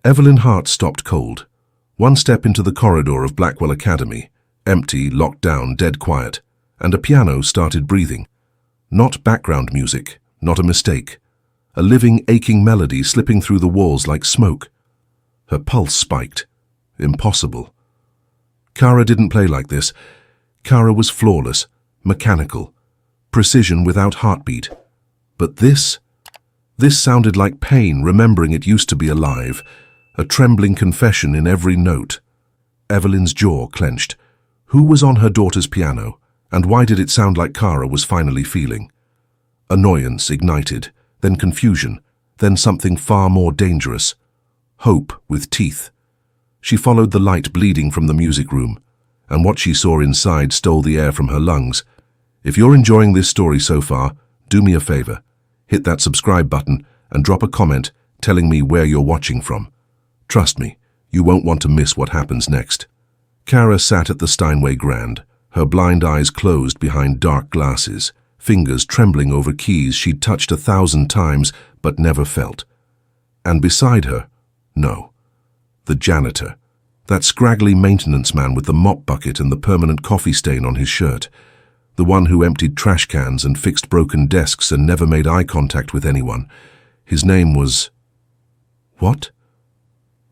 Evelyn's heart stopped cold. One step into the corridor of Blackwell Academy, empty, locked down, dead quiet, and a piano started breathing. Not background music, not a mistake. A living, aching melody slipping through the walls like smoke. Her pulse spiked. Impossible. Kara didn't play like this. Kara was flawless, mechanical, precision without heartbeat. But this sounded like pain, remembering it used to be alive, a trembling confession in every note. Evelyn's jaw clenched. Who was on her daughter's piano, and why did it sound like Kara was finally feeling? Annoyance ignited, then confusion, then something far more dangerous. Hope with teeth. She followed the light bleeding from the music room, and what she saw inside stole the air from her lungs. If you're enjoying this story so far, do me a favor. Hit that subscribe button and drop a comment telling me where you're watching from. Trust me, you won't want to miss what happens next. Kara sat at the Steinway Grand, her blind eyes closed behind dark glasses, fingers trembling over keys she'd touched 1,000 times but never felt. And beside her, no, the janitor, that scraggly maintenance man with the mop bucket and the permanent coffee stain on his shirt, the one who emptied trash cans and fixed broken desks and never made eye contact with anyone. His name was... what?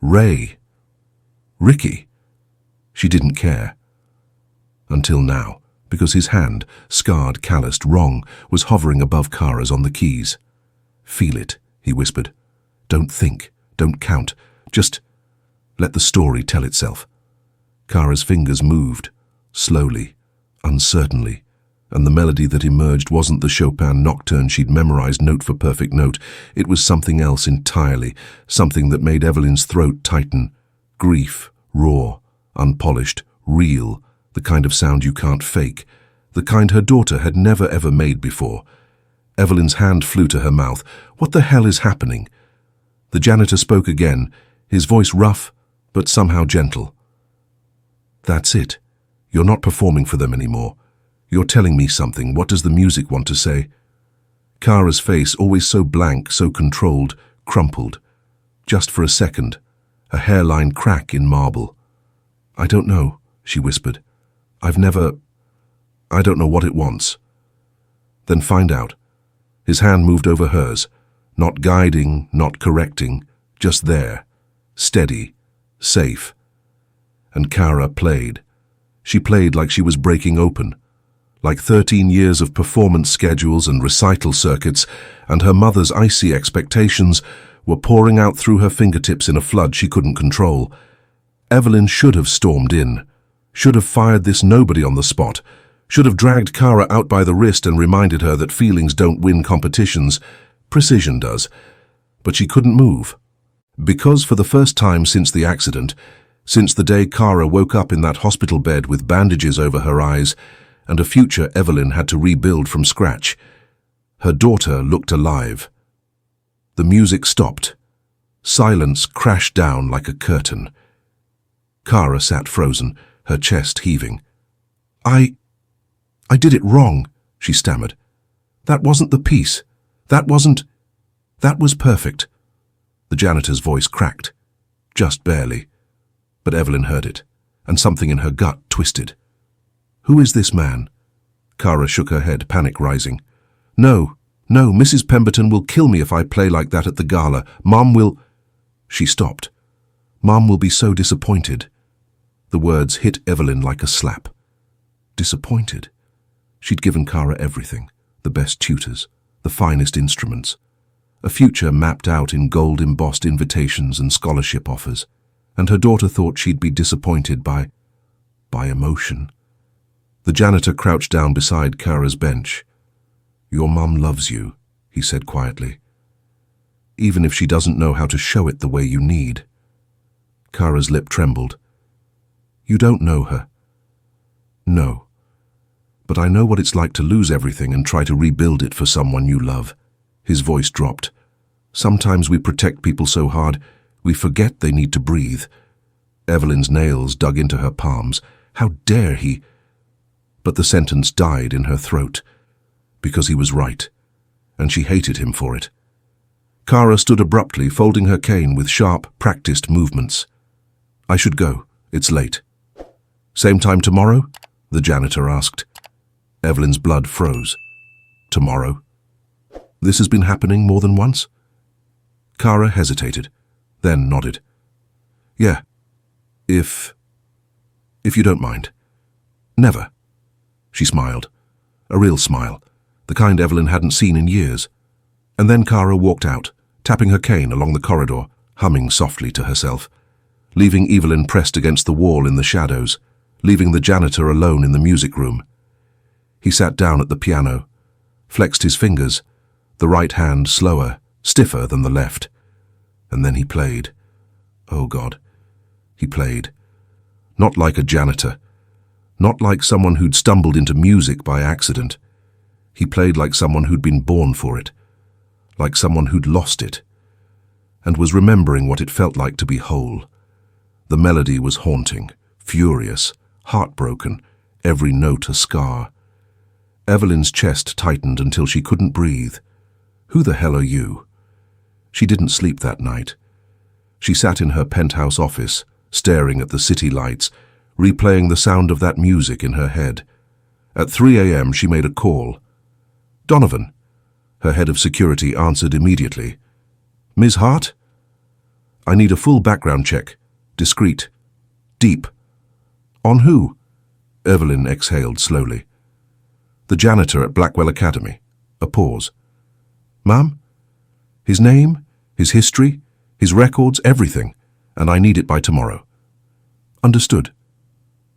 Ray. Ricky. She didn't care. Until now, because his hand, scarred, calloused, wrong, was hovering above Kara's on the keys. Feel it, he whispered. Don't think, don't count, just let the story tell itself. Kara's fingers moved, slowly, uncertainly, and the melody that emerged wasn't the Chopin nocturne she'd memorized note for perfect note. It was something else entirely, something that made Evelyn's throat tighten. Grief, raw, unpolished, real, the kind of sound you can't fake, the kind her daughter had never ever made before. Evelyn's hand flew to her mouth. What the hell is happening? The janitor spoke again, his voice rough, but somehow gentle. That's it. You're not performing for them anymore. You're telling me something. What does the music want to say? Kara's face, always so blank, so controlled, crumpled. Just for a second, a hairline crack in marble. I don't know, she whispered. I don't know what it wants. Then find out. His hand moved over hers, not guiding, not correcting, just there, steady, safe. And Kara played. She played like she was breaking open, like 13 years of performance schedules and recital circuits, and her mother's icy expectations were pouring out through her fingertips in a flood she couldn't control. Evelyn should have stormed in, should have fired this nobody on the spot, should have dragged Kara out by the wrist and reminded her that feelings don't win competitions, precision does. But she couldn't move. Because for the first time since the accident, since the day Kara woke up in that hospital bed with bandages over her eyes, and a future Evelyn had to rebuild from scratch, her daughter looked alive. The music stopped. Silence crashed down like a curtain. Kara sat frozen, her chest heaving. I did it wrong, she stammered. That wasn't the piece. That was perfect. The janitor's voice cracked, just barely. But Evelyn heard it, and something in her gut twisted. Who is this man? Kara shook her head, panic rising. No, Mrs. Pemberton will kill me if I play like that at the gala. Mom will... She stopped. Mom will be so disappointed. The words hit Evelyn like a slap. Disappointed? She'd given Kara everything, the best tutors, the finest instruments, a future mapped out in gold-embossed invitations and scholarship offers, and her daughter thought she'd be disappointed by emotion. The janitor crouched down beside Kara's bench. Your mum loves you, he said quietly, even if she doesn't know how to show it the way you need. Kara's lip trembled. You don't know her. No. But I know what it's like to lose everything and try to rebuild it for someone you love. His voice dropped. Sometimes we protect people so hard, we forget they need to breathe. Evelyn's nails dug into her palms. How dare he? But the sentence died in her throat, because he was right, and she hated him for it. Kara stood abruptly, folding her cane with sharp, practiced movements. "I should go. It's late." "Same time tomorrow?" the janitor asked. Evelyn's blood froze. "Tomorrow? This has been happening more than once?" Kara hesitated, then nodded. "Yeah, if you don't mind." "Never." She smiled. A real smile, the kind Evelyn hadn't seen in years. And then Kara walked out, tapping her cane along the corridor, humming softly to herself, leaving Evelyn pressed against the wall in the shadows, leaving the janitor alone in the music room. He sat down at the piano, flexed his fingers, the right hand slower, stiffer than the left. And then he played. Oh God, he played. Not like a janitor, not like someone who'd stumbled into music by accident. He played like someone who'd been born for it, like someone who'd lost it, and was remembering what it felt like to be whole. The melody was haunting, furious, heartbroken, every note a scar. Evelyn's chest tightened until she couldn't breathe. "Who the hell are you?" She didn't sleep that night. She sat in her penthouse office, staring at the city lights, replaying the sound of that music in her head. At 3 a.m. she made a call. "Donovan." Her head of security answered immediately. "Ms. Hart? I need a full background check. Discreet. Deep." "On who?" Evelyn exhaled slowly. "The janitor at Blackwell Academy." A pause. "Ma'am? His name, his history, his records, everything, and I need it by tomorrow." "Understood."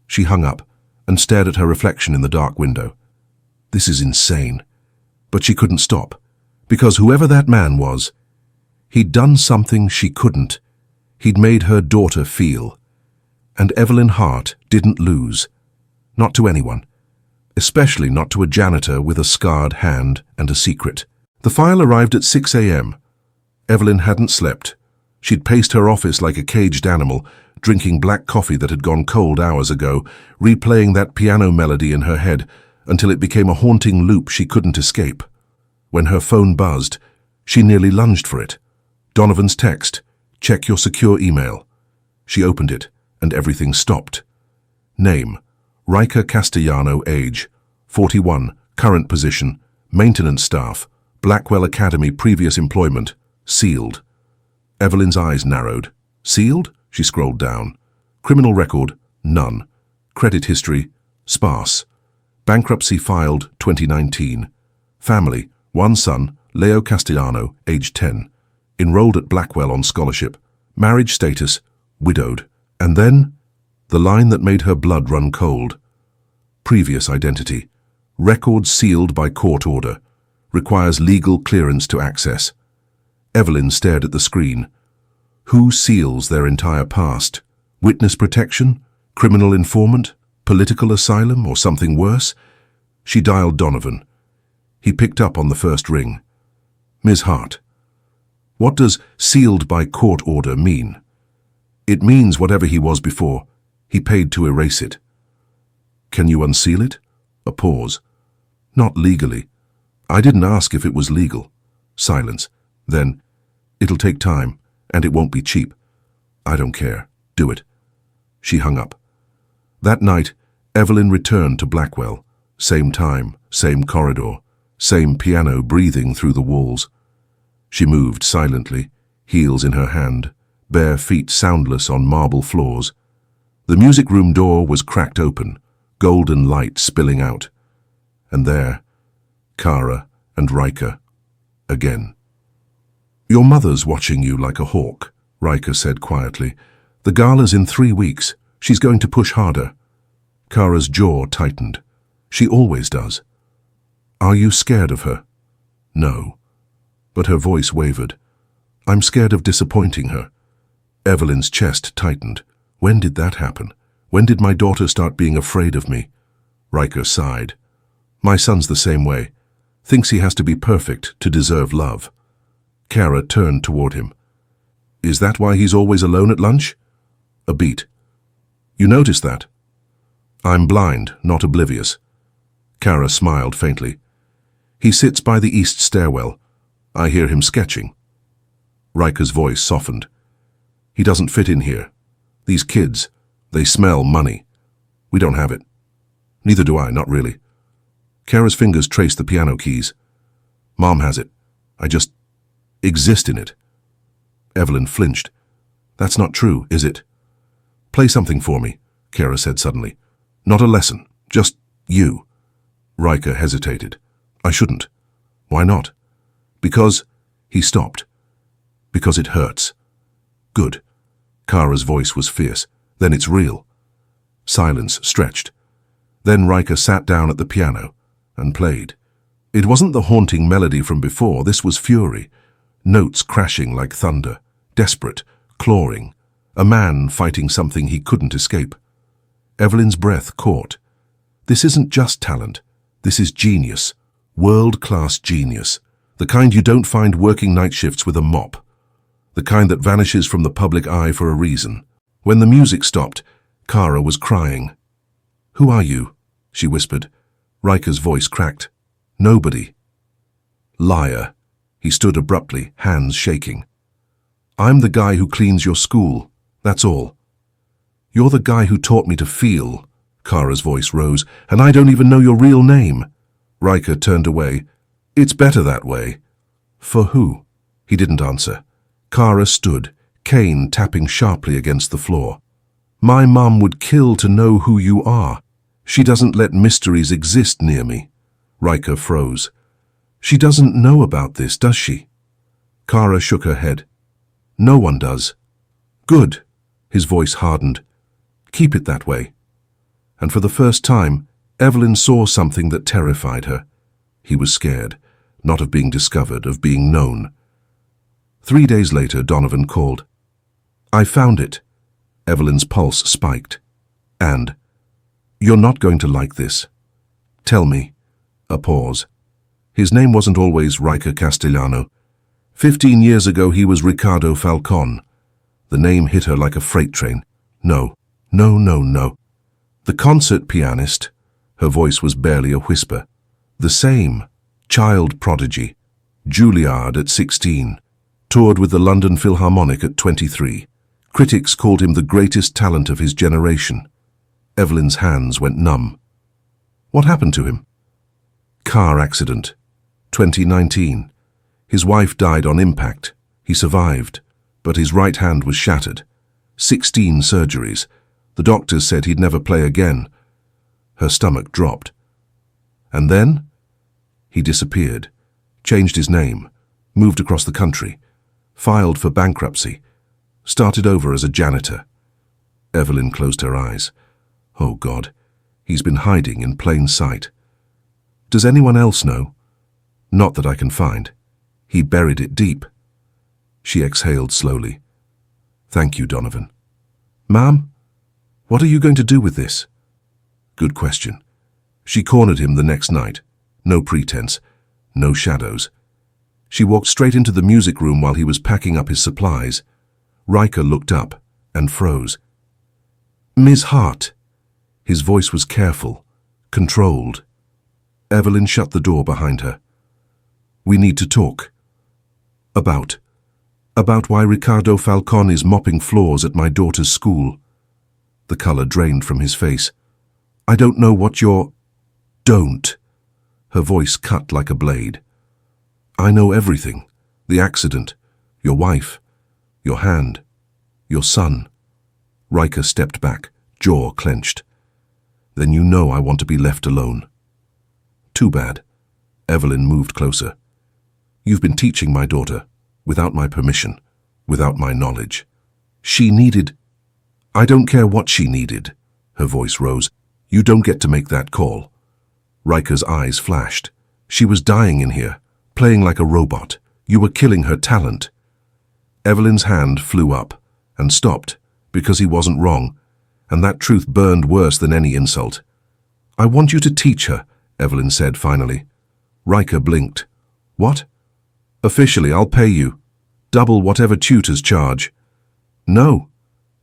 She hung up and stared at her reflection in the dark window. This is insane. But she couldn't stop, because whoever that man was, he'd done something she couldn't. He'd made her daughter feel. And Evelyn Hart didn't lose. Not to anyone. Especially not to a janitor with a scarred hand and a secret. The file arrived at 6 a.m. Evelyn hadn't slept. She'd paced her office like a caged animal, drinking black coffee that had gone cold hours ago, replaying that piano melody in her head until it became a haunting loop she couldn't escape. When her phone buzzed, she nearly lunged for it. Donovan's text, "Check your secure email." She opened it, and everything stopped. Name, Riker Castellano, age, 41, current position, maintenance staff, Blackwell Academy, previous employment, sealed. Evelyn's eyes narrowed. Sealed? She scrolled down. Criminal record, none. Credit history, sparse. Bankruptcy filed 2019. Family, one son, Leo Castellano, age 10. Enrolled at Blackwell on scholarship. Marriage status, widowed. And then, the line that made her blood run cold. Previous identity. Records sealed by court order. Requires legal clearance to access. Evelyn stared at the screen. Who seals their entire past? Witness protection? Criminal informant? Political asylum, or something worse? She dialed Donovan. He picked up on the first ring. "Ms. Hart, what does sealed by court order mean?" "It means whatever he was before. He paid to erase it." "Can you unseal it?" A pause. "Not legally. I didn't ask if it was legal." Silence. Then, "It'll take time, and it won't be cheap." "I don't care. Do it." She hung up. That night, Evelyn returned to Blackwell. Same time, same corridor, same piano breathing through the walls. She moved silently, heels in her hand, bare feet soundless on marble floors. The music room door was cracked open, golden light spilling out. And there, Kara and Riker, again. "Your mother's watching you like a hawk," Riker said quietly. "The gala's in 3 weeks. She's going to push harder." Kara's jaw tightened. She always does. "Are you scared of her?" "No." But her voice wavered. "I'm scared of disappointing her." Evelyn's chest tightened. When did that happen? When did my daughter start being afraid of me? Riker sighed. "My son's the same way. Thinks he has to be perfect to deserve love." Kara turned toward him. "Is that why he's always alone at lunch?" A beat. "You noticed that?" "I'm blind, not oblivious." Kara smiled faintly. "He sits by the east stairwell. I hear him sketching." Riker's voice softened. He doesn't fit in here. These kids, they smell money. We don't have it. Neither do I, not really. Kara's fingers traced the piano keys. Mom has it. I just exist in it. Evelyn flinched. That's not true, is it? Play something for me, Kara said suddenly. Not a lesson, just you. Riker hesitated. I shouldn't. Why not? Because... He stopped. Because it hurts. Good. Kara's voice was fierce. Then it's real. Silence stretched. Then Riker sat down at the piano and played. It wasn't the haunting melody from before. This was fury. Notes crashing like thunder. Desperate. Clawing. A man fighting something he couldn't escape. Evelyn's breath caught. This isn't just talent. This is genius. World-class genius. The kind you don't find working night shifts with a mop. The kind that vanishes from the public eye for a reason. When the music stopped, Kara was crying. Who are you? She whispered. Riker's voice cracked. Nobody. Liar. He stood abruptly, hands shaking. I'm the guy who cleans your school. That's all. You're the guy who taught me to feel. Kara's voice rose. And I don't even know your real name. Riker turned away. It's better that way. For who? He didn't answer. Kara stood, cane tapping sharply against the floor. My mum would kill to know who you are. She doesn't let mysteries exist near me. Riker froze. She doesn't know about this, does she? Kara shook her head. No one does. Good. His voice hardened. Keep it that way. And for the first time, Evelyn saw something that terrified her. He was scared, not of being discovered, of being known. 3 days later, Donovan called. I found it. Evelyn's pulse spiked. And, you're not going to like this. Tell me. A pause. His name wasn't always Riker Castellano. 15 years ago he was Ricardo Falcon. The name hit her like a freight train. No. The concert pianist. Her voice was barely a whisper. The same. Child prodigy. Juilliard at 16. Toured with the London Philharmonic at 23. Critics called him the greatest talent of his generation. Evelyn's hands went numb. What happened to him? Car accident. 2019. His wife died on impact. He survived, but his right hand was shattered. 16 surgeries. The doctors said he'd never play again. Her stomach dropped. And then? He disappeared, changed his name, moved across the country, filed for bankruptcy, started over as a janitor. Evelyn closed her eyes. Oh God, he's been hiding in plain sight. Does anyone else know? Not that I can find. He buried it deep. She exhaled slowly. Thank you, Donovan. Ma'am, what are you going to do with this? Good question. She cornered him the next night. No pretense, no shadows. She walked straight into the music room while he was packing up his supplies. Riker looked up and froze. Ms. Hart. His voice was careful, controlled. Evelyn shut the door behind her. We need to talk. About why Ricardo Falcon is mopping floors at my daughter's school. The color drained from his face. I don't know what you're... Don't. Her voice cut like a blade. I know everything. The accident, your wife, your hand, your son. Riker stepped back, jaw clenched. Then you know I want to be left alone. Too bad. Evelyn moved closer. You've been teaching my daughter, without my permission, without my knowledge. She needed... I don't care what she needed. Her voice rose. You don't get to make that call. Riker's eyes flashed. She was dying in here, playing like a robot. You were killing her talent. Evelyn's hand flew up and stopped because he wasn't wrong, and that truth burned worse than any insult. I want you to teach her, Evelyn said finally. Riker blinked. What? Officially, I'll pay you. Double whatever tutors charge. No.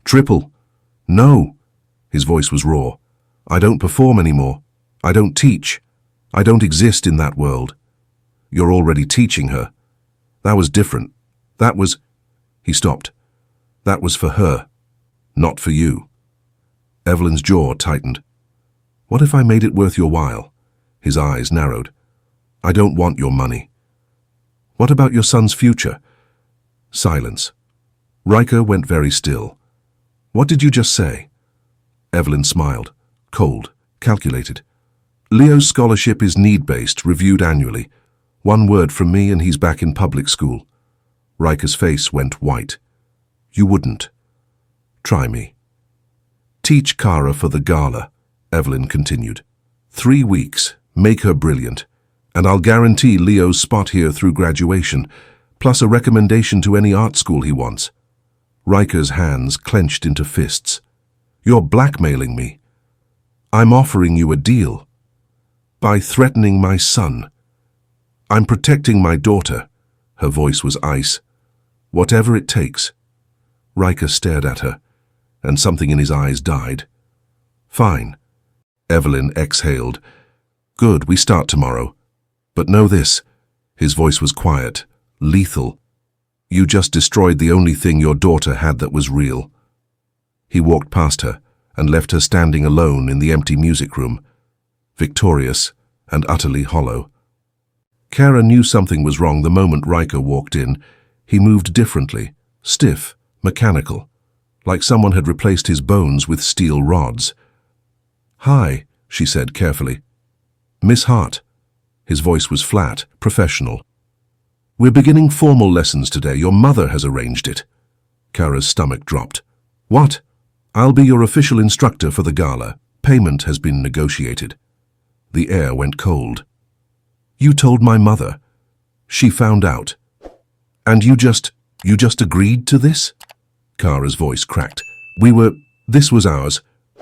Triple. No. His voice was raw. I don't perform anymore. I don't teach. I don't exist in that world. You're already teaching her. That was different. That was... He stopped. That was for her, not for you. Evelyn's jaw tightened. What if I made it worth your while? His eyes narrowed. I don't want your money. What about your son's future? Silence. Riker went very still. What did you just say? Evelyn smiled, cold, calculated. Leo's scholarship is need-based, reviewed annually. One word from me and he's back in public school. Riker's face went white. You wouldn't. Try me. Teach Kara for the gala, Evelyn continued. 3 weeks, make her brilliant, and I'll guarantee Leo's spot here through graduation, plus a recommendation to any art school he wants. Riker's hands clenched into fists. You're blackmailing me. I'm offering you a deal. By threatening my son. I'm protecting my daughter. Her voice was ice. Whatever it takes. Riker stared at her, and something in his eyes died. Fine. Evelyn exhaled. Good, we start tomorrow. But know this. His voice was quiet, lethal. You just destroyed the only thing your daughter had that was real. He walked past her and left her standing alone in the empty music room, victorious and utterly hollow. Kara knew something was wrong the moment Riker walked in. He moved differently, stiff, mechanical, like someone had replaced his bones with steel rods. Hi, she said carefully. Miss Hart. His voice was flat, professional. We're beginning formal lessons today. Your mother has arranged it. Kara's stomach dropped. What? I'll be your official instructor for the gala. Payment has been negotiated. The air went cold. You told my mother. She found out. And you just agreed to this? Kara's voice cracked. This was ours.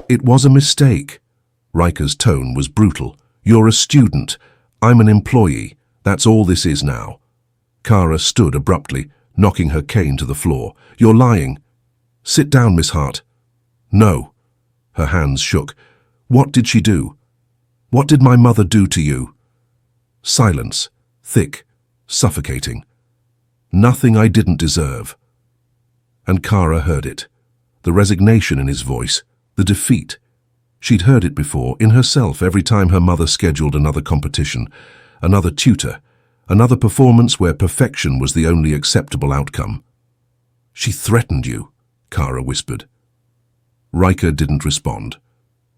It was a mistake. Riker's tone was brutal. You're a student. I'm an employee. That's all this is now. Kara stood abruptly, knocking her cane to the floor. You're lying. Sit down, Miss Hart. No. Her hands shook. What did she do? What did my mother do to you? Silence, thick, suffocating. Nothing I didn't deserve. And Kara heard it. The resignation in his voice, the defeat. She'd heard it before, in herself, every time her mother scheduled another competition, another tutor, another performance where perfection was the only acceptable outcome. She threatened you, Kara whispered. Riker didn't respond,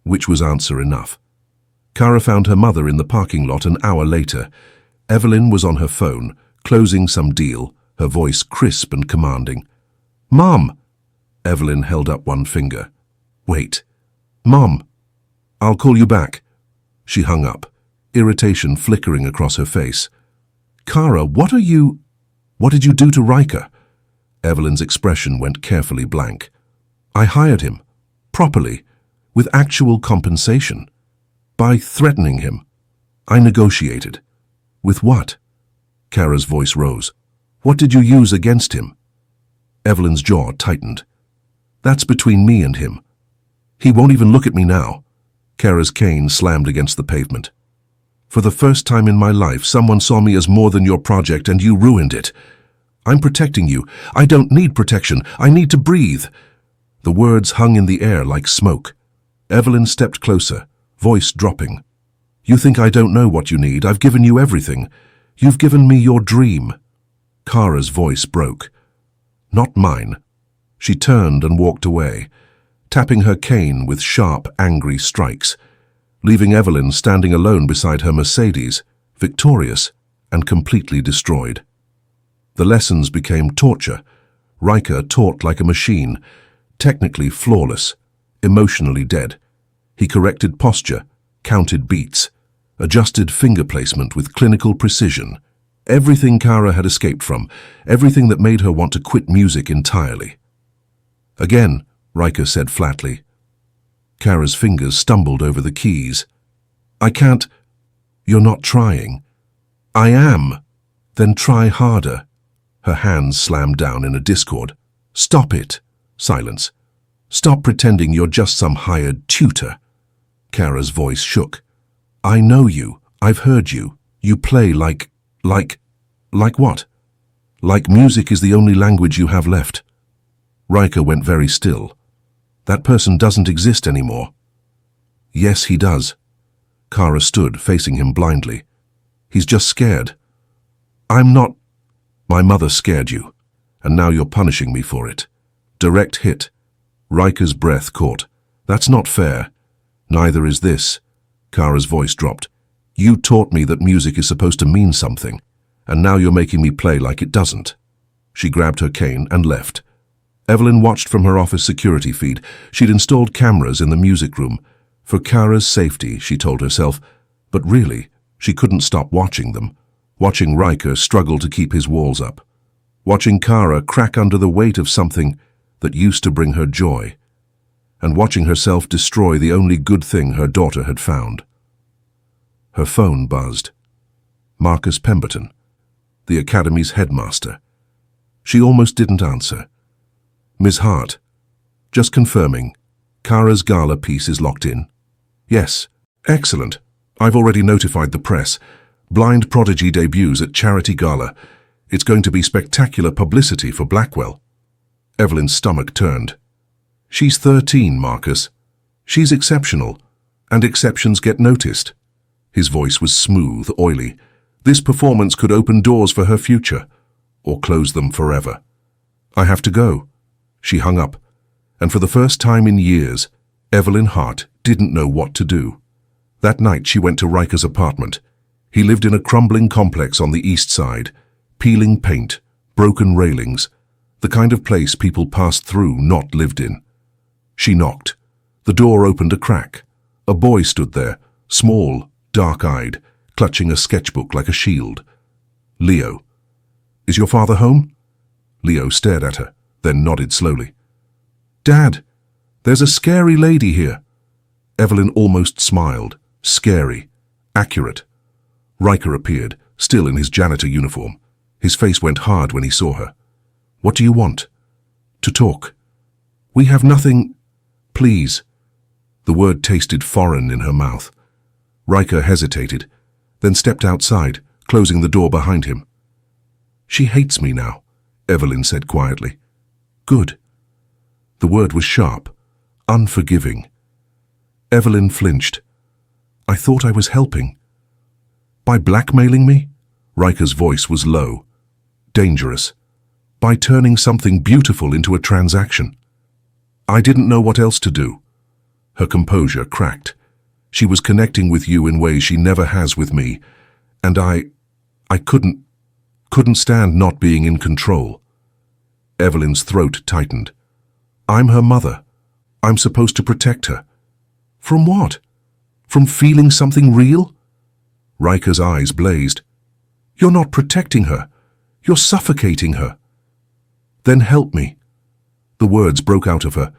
which was answer enough. Kara found her mother in the parking lot an hour later. Evelyn was on her phone, closing some deal, her voice crisp and commanding. Mom! Evelyn held up one finger. Wait. Mom! I'll call you back. She hung up, irritation flickering across her face. Kara, what did you do to Riker? Evelyn's expression went carefully blank. I hired him, properly, with actual compensation. By threatening him. I negotiated. With what? Kara's voice rose. What did you use against him? Evelyn's jaw tightened. That's between me and him. He won't even look at me now. Kara's cane slammed against the pavement. For the first time in my life, someone saw me as more than your project and you ruined it. I'm protecting you. I don't need protection. I need to breathe. The words hung in the air like smoke. Evelyn stepped closer, voice dropping. You think I don't know what you need? I've given you everything. You've given me your dream. Kara's voice broke. Not mine. She turned and walked away, tapping her cane with sharp, angry strikes, leaving Evelyn standing alone beside her Mercedes, victorious and completely destroyed. The lessons became torture. Riker taught like a machine, technically flawless, emotionally dead. He corrected posture, counted beats, adjusted finger placement with clinical precision. Everything Kara had escaped from, everything that made her want to quit music entirely. Again, Riker said flatly. Kara's fingers stumbled over the keys. I can't. You're not trying. I am. Then try harder. Her hands slammed down in a discord. Stop it. Silence. Stop pretending you're just some hired tutor. Kara's voice shook. I know you. I've heard you. You play like what? Like music is the only language you have left. Riker went very still. That person doesn't exist anymore. Yes, he does. Kara stood, facing him blindly. He's just scared. I'm not. My mother scared you, and now you're punishing me for it. Direct hit. Riker's breath caught. That's not fair. Neither is this. Kara's voice dropped. You taught me that music is supposed to mean something, and now you're making me play like it doesn't. She grabbed her cane and left. Evelyn watched from her office security feed. She'd installed cameras in the music room. For Kara's safety, she told herself, but really, she couldn't stop watching them. Watching Riker struggle to keep his walls up. Watching Kara crack under the weight of something that used to bring her joy. And watching herself destroy the only good thing her daughter had found. Her phone buzzed. Marcus Pemberton, the Academy's headmaster. She almost didn't answer. Ms. Hart, just confirming, Kara's gala piece is locked in? Yes. Excellent. I've already notified the press. Blind Prodigy debuts at Charity Gala. It's going to be spectacular publicity for Blackwell. Evelyn's stomach turned. She's 13, Marcus. She's exceptional, and exceptions get noticed. His voice was smooth, oily. This performance could open doors for her future, or close them forever. I have to go. She hung up, and for the first time in years, Evelyn Hart didn't know what to do. That night she went to Riker's apartment. He lived in a crumbling complex on the east side, peeling paint, broken railings, the kind of place people passed through, not lived in. She knocked. The door opened a crack. A boy stood there, small, dark-eyed, clutching a sketchbook like a shield. Leo. Is your father home? Leo stared at her, then nodded slowly. Dad, there's a scary lady here. Evelyn almost smiled. Scary. Accurate. Riker appeared, still in his janitor uniform. His face went hard when he saw her. What do you want? To talk. We have nothing. Please. The word tasted foreign in her mouth. Riker hesitated, then stepped outside, closing the door behind him. She hates me now, Evelyn said quietly. Good. The word was sharp, unforgiving. Evelyn flinched. I thought I was helping. By blackmailing me? Riker's voice was low. Dangerous. By turning something beautiful into a transaction. I didn't know what else to do. Her composure cracked. She was connecting with you in ways she never has with me, and I couldn't stand not being in control. Evelyn's throat tightened. I'm her mother. I'm supposed to protect her. From what? From feeling something real? Riker's eyes blazed. You're not protecting her. You're suffocating her. Then help me. The words broke out of her.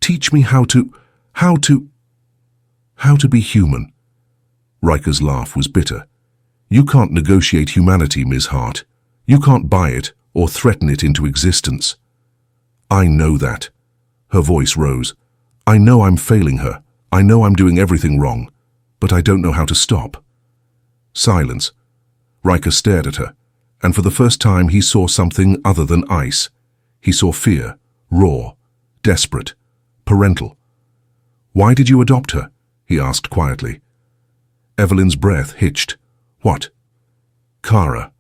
Teach me how to be human. Riker's laugh was bitter. You can't negotiate humanity, Ms. Hart. You can't buy it or threaten it into existence. I know that. Her voice rose. I know I'm failing her. I know I'm doing everything wrong, but I don't know how to stop. Silence. Riker stared at her, and for the first time he saw something other than ice. He saw fear, raw, desperate, parental. Why did you adopt her? He asked quietly. Evelyn's breath hitched. What? Kara.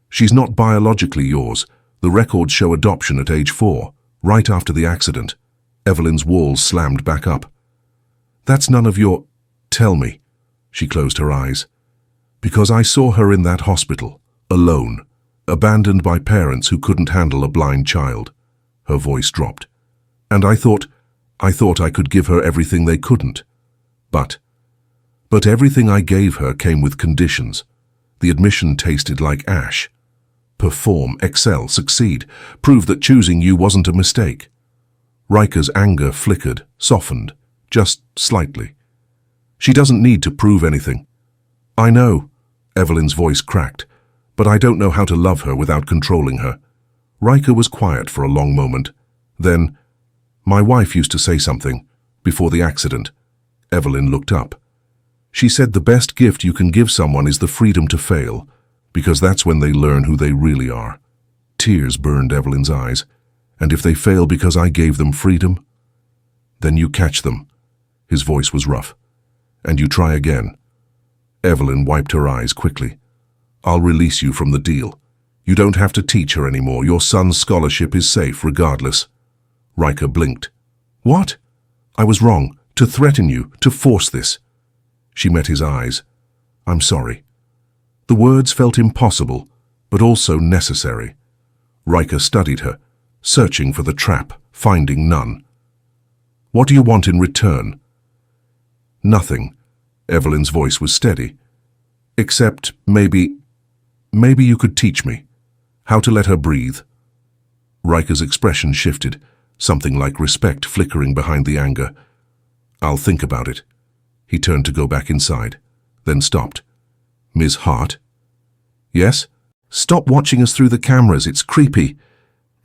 She's not biologically yours. The records show adoption at age 4, right after the accident. Evelyn's walls slammed back up. That's none of your... Tell me. She closed her eyes. Because I saw her in that hospital, alone, abandoned by parents who couldn't handle a blind child. Her voice dropped. And I thought I could give her everything they couldn't. But everything I gave her came with conditions. The admission tasted like ash. Perform, excel, succeed, prove that choosing you wasn't a mistake. Riker's anger flickered, softened, just slightly. She doesn't need to prove anything. I know, Evelyn's voice cracked, but I don't know how to love her without controlling her. Riker was quiet for a long moment. Then, my wife used to say something, before the accident. Evelyn looked up. She said the best gift you can give someone is the freedom to fail, because that's when they learn who they really are. Tears burned Evelyn's eyes. And if they fail because I gave them freedom? Then you catch them. His voice was rough. And you try again. Evelyn wiped her eyes quickly. I'll release you from the deal. You don't have to teach her anymore. Your son's scholarship is safe regardless. Riker blinked. What? I was wrong. To threaten you, to force this. She met his eyes. I'm sorry. The words felt impossible, but also necessary. Riker studied her, searching for the trap, finding none. What do you want in return? Nothing. Evelyn's voice was steady. Except maybe you could teach me how to let her breathe. Riker's expression shifted, something like respect flickering behind the anger. I'll think about it. He turned to go back inside, then stopped. Ms. Hart? Yes? Stop watching us through the cameras, it's creepy.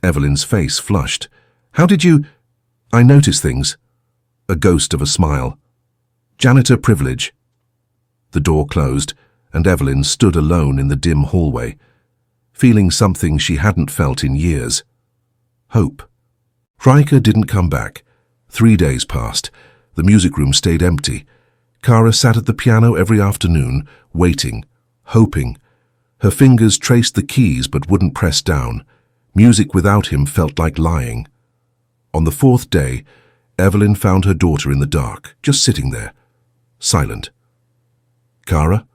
Evelyn's face flushed. How did you... I notice things. A ghost of a smile. Janitor privilege. The door closed, and Evelyn stood alone in the dim hallway, feeling something she hadn't felt in years. Hope. Riker didn't come back. 3 days passed. The music room stayed empty. Kara sat at the piano every afternoon, waiting, hoping. Her fingers traced the keys but wouldn't press down. Music without him felt like lying. On the 4th day, Evelyn found her daughter in the dark, just sitting there, silent. Kara?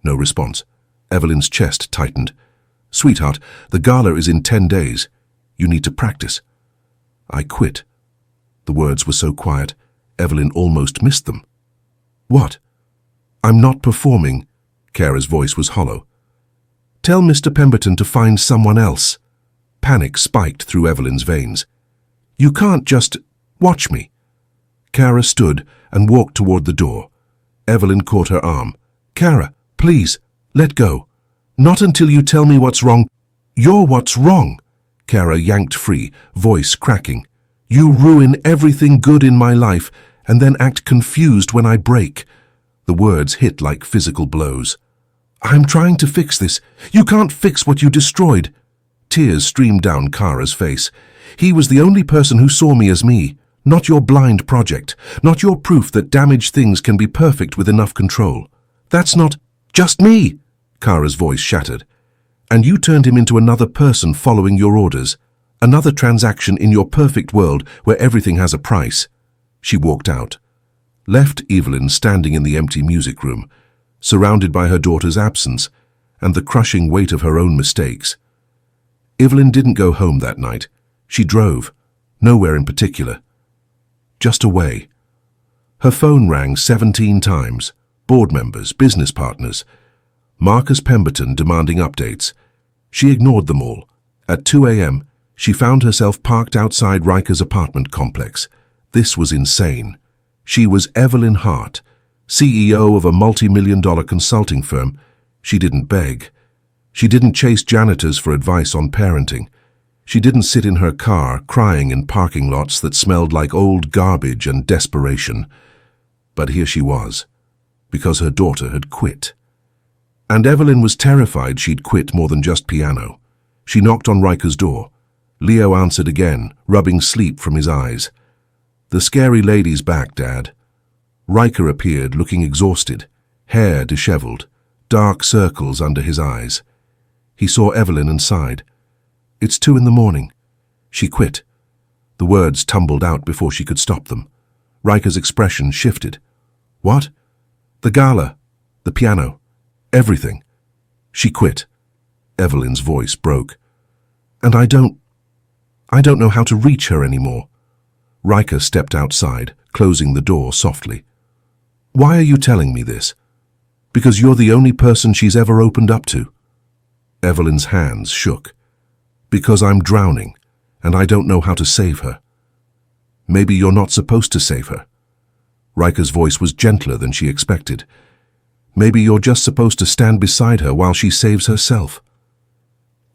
No response. Evelyn's chest tightened. Sweetheart, the gala is in 10 days. You need to practice. I quit. The words were so quiet, Evelyn almost missed them. What? I'm not performing. Kara's voice was hollow. Tell Mr. Pemberton to find someone else. Panic spiked through Evelyn's veins. You can't just watch me. Kara stood and walked toward the door. Evelyn caught her arm. Kara, please, let go. Not until you tell me what's wrong. You're what's wrong. Kara yanked free, voice cracking. You ruin everything good in my life and then act confused when I break. The words hit like physical blows. I'm trying to fix this. You can't fix what you destroyed. Tears streamed down Kara's face. He was the only person who saw me as me, not your blind project, not your proof that damaged things can be perfect with enough control. That's not just me, Kara's voice shattered. And you turned him into another person following your orders, another transaction in your perfect world where everything has a price. She walked out, left Evelyn standing in the empty music room, surrounded by her daughter's absence and the crushing weight of her own mistakes. Evelyn didn't go home that night. She drove, nowhere in particular, just away. Her phone rang 17 times, board members, business partners, Marcus Pemberton demanding updates. She ignored them all. At 2 a.m., she found herself parked outside Riker's apartment complex. This was insane. She was Evelyn Hart, CEO of a multi-million-dollar consulting firm. She didn't beg. She didn't chase janitors for advice on parenting. She didn't sit in her car crying in parking lots that smelled like old garbage and desperation. But here she was, because her daughter had quit. And Evelyn was terrified she'd quit more than just piano. She knocked on Riker's door. Leo answered again, rubbing sleep from his eyes. The scary lady's back, Dad. Riker appeared, looking exhausted, hair disheveled, dark circles under his eyes. He saw Evelyn and sighed. It's 2 a.m. She quit. The words tumbled out before she could stop them. Riker's expression shifted. What? The gala, the piano, everything. She quit. Evelyn's voice broke. And I don't know how to reach her anymore. Riker stepped outside, closing the door softly. Why are you telling me this? Because you're the only person she's ever opened up to. Evelyn's hands shook. Because I'm drowning, and I don't know how to save her. Maybe you're not supposed to save her. Riker's voice was gentler than she expected. Maybe you're just supposed to stand beside her while she saves herself.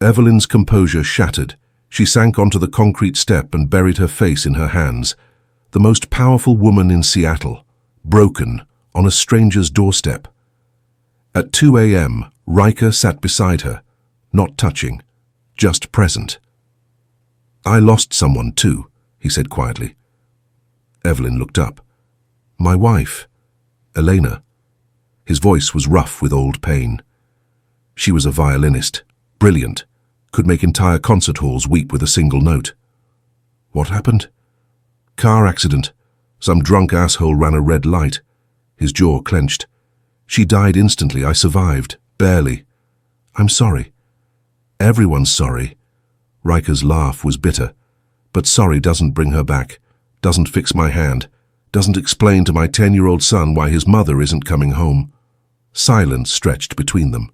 Evelyn's composure shattered. She sank onto the concrete step and buried her face in her hands. The most powerful woman in Seattle, broken, on a stranger's doorstep. At 2 a.m., Riker sat beside her, not touching, just present. I lost someone too, he said quietly. Evelyn looked up. My wife, Elena. His voice was rough with old pain. She was a violinist, brilliant, could make entire concert halls weep with a single note. What happened? Car accident. Some drunk asshole ran a red light. His jaw clenched. She died instantly. I survived. Barely. I'm sorry. Everyone's sorry. Riker's laugh was bitter. But sorry doesn't bring her back, doesn't fix my hand, doesn't explain to my 10-year-old son why his mother isn't coming home. Silence stretched between them.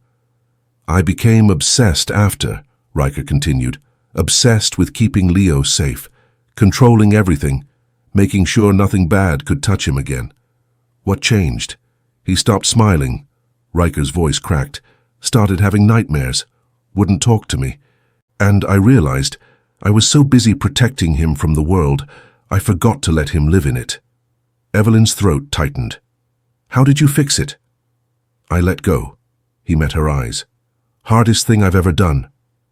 I became obsessed after, Riker continued, obsessed with keeping Leo safe, controlling everything, making sure nothing bad could touch him again. What changed? He stopped smiling. Riker's voice cracked, started having nightmares, wouldn't talk to me. And I realized I was so busy protecting him from the world, I forgot to let him live in it. Evelyn's throat tightened. How did you fix it? I let go. He met her eyes. Hardest thing I've ever done.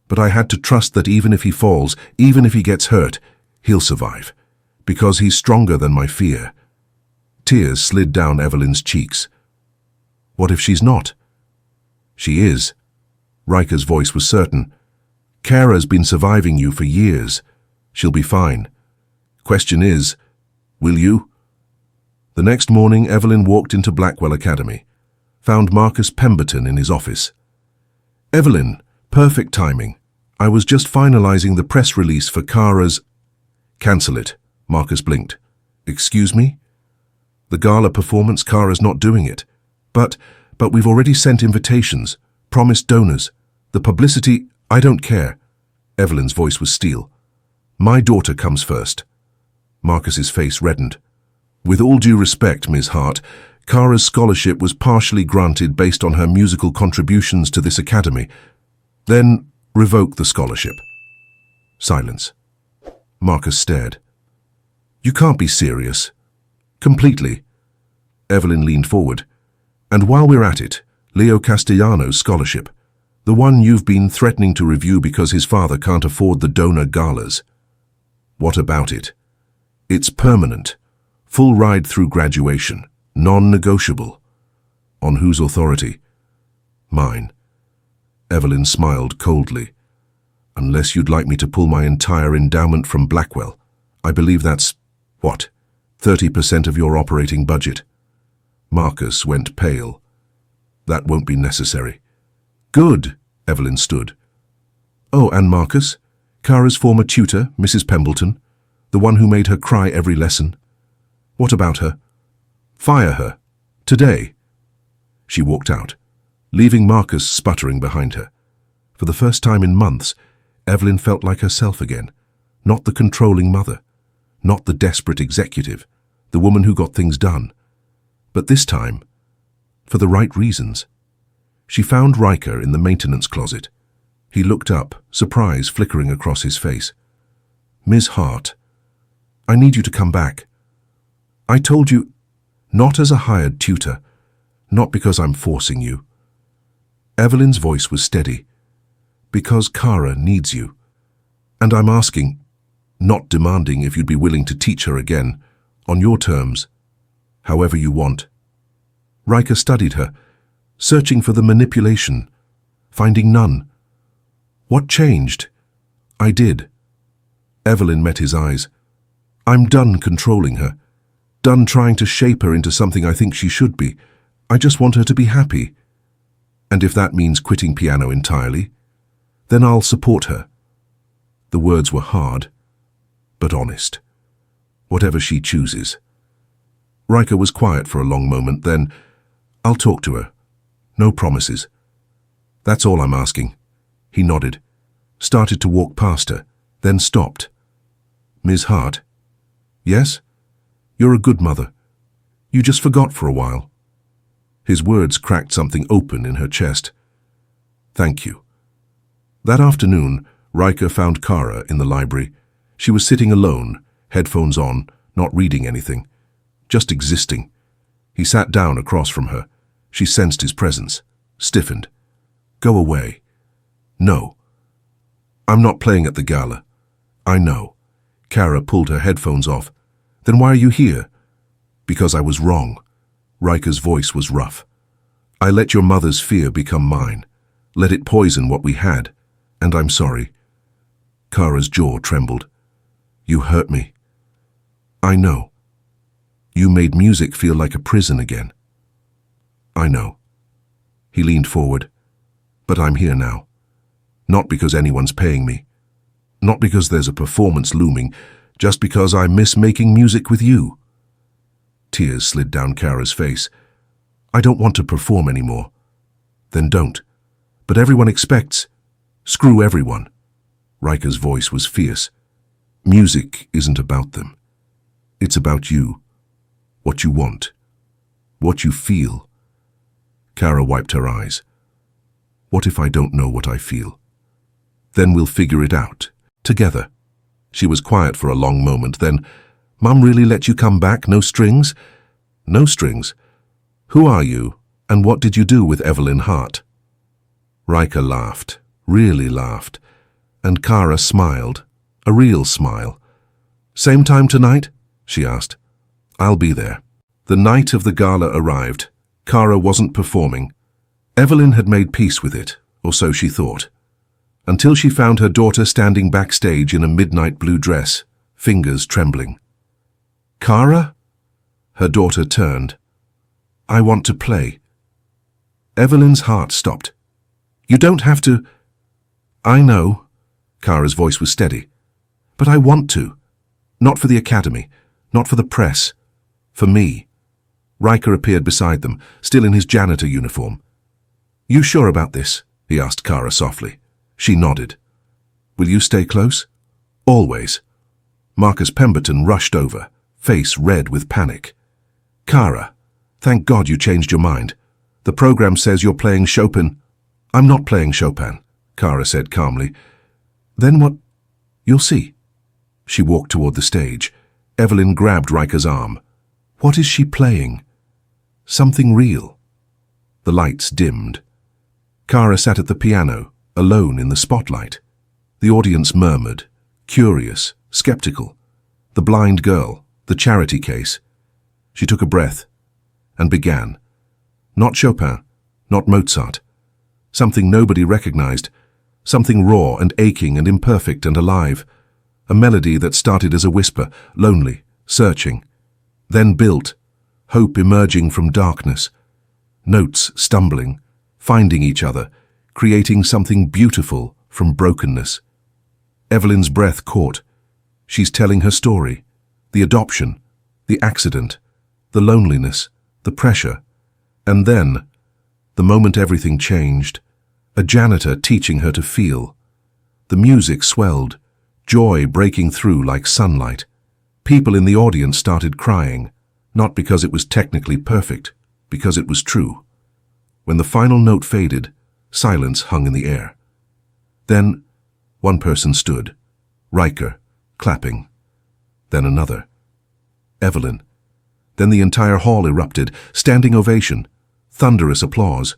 But I had to trust that even if he falls, even if he gets hurt, he'll survive. Because he's stronger than my fear. Tears slid down Evelyn's cheeks. What if she's not? She is. Riker's voice was certain. Kara's been surviving you for years. She'll be fine. Question is, will you? The next morning, Evelyn walked into Blackwell Academy, found Marcus Pemberton in his office. Evelyn, perfect timing. I was just finalizing the press release for Kara's... Cancel it, Marcus blinked. Excuse me? The gala performance, Kara's not doing it. But we've already sent invitations, promised donors. The publicity, I don't care. Evelyn's voice was steel. My daughter comes first. Marcus's face reddened. With all due respect, Ms. Hart, Kara's scholarship was partially granted based on her musical contributions to this academy. Then revoke the scholarship. Silence. Marcus stared. You can't be serious. Completely. Evelyn leaned forward. And while we're at it, Leo Castellano's scholarship. The one you've been threatening to review because his father can't afford the donor galas. What about it? It's permanent. Full ride through graduation. Non-negotiable. On whose authority? Mine. Evelyn smiled coldly. Unless you'd like me to pull my entire endowment from Blackwell. I believe that's, what, 30% of your operating budget. Marcus went pale. That won't be necessary. Good, Evelyn stood. Oh, and Marcus? Kara's former tutor, Mrs. Pemberton, the one who made her cry every lesson. What about her? Fire her. Today. She walked out, leaving Marcus sputtering behind her. For the first time in months, Evelyn felt like herself again. Not the controlling mother, not the desperate executive, the woman who got things done. But this time, for the right reasons. She found Riker in the maintenance closet. He looked up, surprise flickering across his face. Ms. Hart, I need you to come back. I told you, not as a hired tutor, not because I'm forcing you. Evelyn's voice was steady. Because Kara needs you. And I'm asking, not demanding if you'd be willing to teach her again, on your terms, however you want. Riker studied her, searching for the manipulation, finding none. What changed? I did. Evelyn met his eyes. I'm done controlling her, done trying to shape her into something I think she should be. I just want her to be happy. And if that means quitting piano entirely, then I'll support her. The words were hard, but honest. Whatever she chooses. Riker was quiet for a long moment, then, I'll talk to her. No promises. That's all I'm asking. He nodded, started to walk past her, then stopped. Ms. Hart? Yes? You're a good mother. You just forgot for a while. His words cracked something open in her chest. Thank you. That afternoon, Riker found Kara in the library. She was sitting alone, headphones on, not reading anything, just existing. He sat down across from her. She sensed his presence, stiffened. Go away. No. I'm not playing at the gala. I know. Kara pulled her headphones off. Then why are you here? Because I was wrong. Riker's voice was rough. I let your mother's fear become mine. Let it poison what we had. And I'm sorry. Kara's jaw trembled. You hurt me. I know. You made music feel like a prison again. I know. He leaned forward. But I'm here now. Not because anyone's paying me. Not because there's a performance looming. Just because I miss making music with you. Tears slid down Kara's face. I don't want to perform anymore. Then don't. But everyone expects. Screw everyone. Riker's voice was fierce. Music isn't about them. It's about you. What you want. What you feel. Kara wiped her eyes. What if I don't know what I feel? Then we'll figure it out. Together. She was quiet for a long moment, then, Mum really let you come back, no strings? No strings. Who are you, and what did you do with Evelyn Hart? Riker laughed, really laughed, and Kara smiled, a real smile. Same time tonight? She asked. I'll be there. The night of the gala arrived. Kara wasn't performing. Evelyn had made peace with it, or so she thought. Until she found her daughter standing backstage in a midnight blue dress, fingers trembling. Kara? Her daughter turned. I want to play. Evelyn's heart stopped. You don't have to. I know. Kara's voice was steady. But I want to. Not for the academy, not for the press. For me. Riker appeared beside them, still in his janitor uniform. You sure about this? He asked Kara softly. She nodded. Will you stay close? Always. Marcus Pemberton rushed over, face red with panic. Kara, thank God you changed your mind. The program says you're playing Chopin. I'm not playing Chopin, Kara said calmly. Then what? You'll see. She walked toward the stage. Evelyn grabbed Riker's arm. What is she playing? Something real. The lights dimmed. Kara sat at the piano, alone in the spotlight. The audience murmured, curious, skeptical. The blind girl, the charity case. She took a breath and began. Not Chopin, not Mozart. Something nobody recognized, something raw and aching and imperfect and alive. A melody that started as a whisper, lonely, searching. Then built, hope emerging from darkness. Notes stumbling, finding each other, creating something beautiful from brokenness. Evelyn's breath caught. She's telling her story. The adoption, the accident, the loneliness, the pressure. And then, the moment everything changed, a janitor teaching her to feel. The music swelled, joy breaking through like sunlight. People in the audience started crying, not because it was technically perfect, because it was true. When the final note faded, silence hung in the air. Then, one person stood, Riker, clapping. Then another. Evelyn. Then the entire hall erupted, standing ovation, thunderous applause.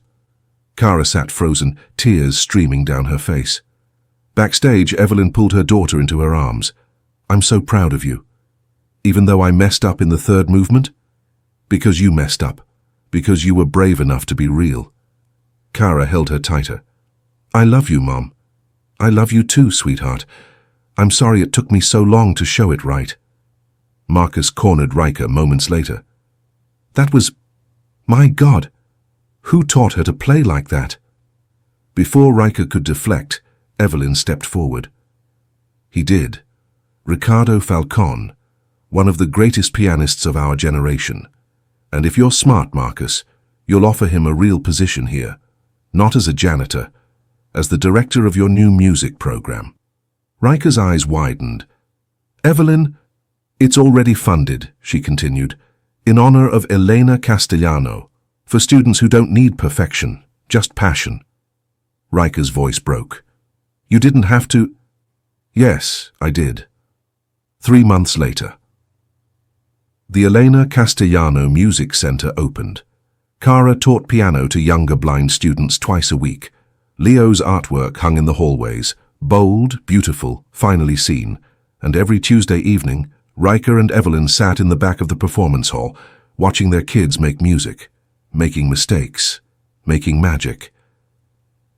Kara sat frozen, tears streaming down her face. Backstage, Evelyn pulled her daughter into her arms. I'm so proud of you. Even though I messed up in the third movement? Because you messed up. Because you were brave enough to be real. Kara held her tighter. I love you, Mom. I love you too, sweetheart. I'm sorry it took me so long to show it right. Marcus cornered Riker moments later. That was... My God! Who taught her to play like that? Before Riker could deflect, Evelyn stepped forward. He did. Ricardo Falcon, one of the greatest pianists of our generation. And if you're smart, Marcus, you'll offer him a real position here. Not as a janitor, as the director of your new music program. Riker's eyes widened. Evelyn, it's already funded, she continued, in honor of Elena Castellano, for students who don't need perfection, just passion. Riker's voice broke. You didn't have to... Yes, I did. 3 months later. The Elena Castellano Music Center opened. Kara taught piano to younger blind students twice a week. Leo's artwork hung in the hallways, Bold, beautiful, finally seen. And every Tuesday evening, Riker and Evelyn sat in the back of the performance hall, watching their kids make music, making mistakes, making magic.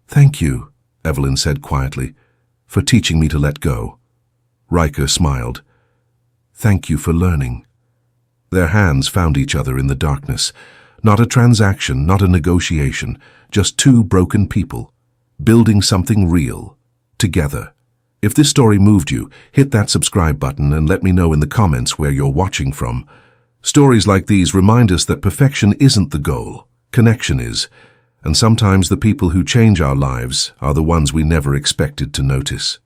"Thank you," Evelyn said quietly, "for teaching me to let go." Riker smiled. "Thank you for learning." Their hands found each other in the darkness. Not a transaction, not a negotiation, just two broken people, building something real, together. If this story moved you, hit that subscribe button and let me know in the comments where you're watching from. Stories like these remind us that perfection isn't the goal, connection is, and sometimes the people who change our lives are the ones we never expected to notice.